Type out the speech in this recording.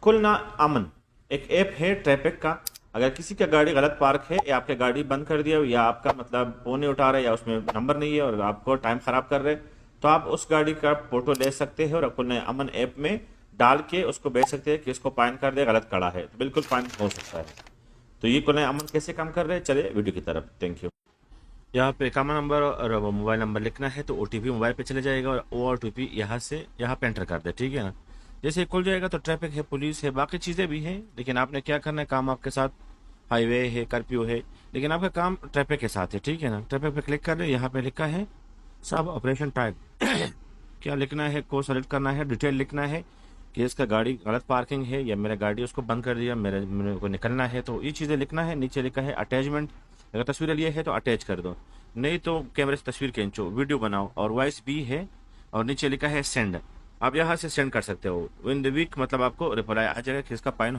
खुलना अमन एक ऐप है ट्रैफिक का। अगर किसी का गाड़ी गलत पार्क है या आपके गाड़ी बंद कर दिया या आपका मतलब फोन नहीं उठा रहे या उसमें नंबर नहीं है और आपको टाइम खराब कर रहे, तो आप उस गाड़ी का फोटो ले सकते हैं और खुलना अमन ऐप में डाल के उसको भेज सकते हैं कि इसको फाइन कर दे, गलत खड़ा है तो बिल्कुल फाइन हो सकता है। तो ये खुलना अमन कैसे काम कर रहे हैं, चलिए वीडियो की तरफ। Thank you. यहाँ पे अकाउंट नंबर और मोबाइल नंबर लिखना है तो ओटीपी मोबाइल पे चले जाएगा और वो ओटीपी यहाँ से यहाँ पे एंटर कर दे, ठीक है ना। जैसे ही खुल जाएगा तो ट्रैफिक है, पुलिस है, बाकी चीज़ें भी हैं, लेकिन आपने क्या करना है, काम आपके साथ हाईवे है, कर्फ्यू है, लेकिन आपका काम ट्रैफिक के साथ है, ठीक है ना। ट्रैफिक पे क्लिक कर ले, यहाँ पे लिखा है सब ऑपरेशन टाइप क्या लिखना है, को सेलेक्ट करना है, डिटेल लिखना है कि इसका गाड़ी गलत पार्किंग है या मेरा गाड़ी उसको बंद कर दिया, मेरे को निकलना है, तो ये चीज़ें लिखना है। नीचे लिखा है अटैचमेंट, अगर तस्वीर लिए है तो अटैच कर दो, नहीं तो कैमरे से तस्वीर खींचो, वीडियो बनाओ, और वॉइस भी है। और नीचे लिखा है सेंड, आप यहाँ से सेंड कर सकते हो। विन द वीक मतलब आपको रिप्लाई आ जाएगा कि इसका फाइन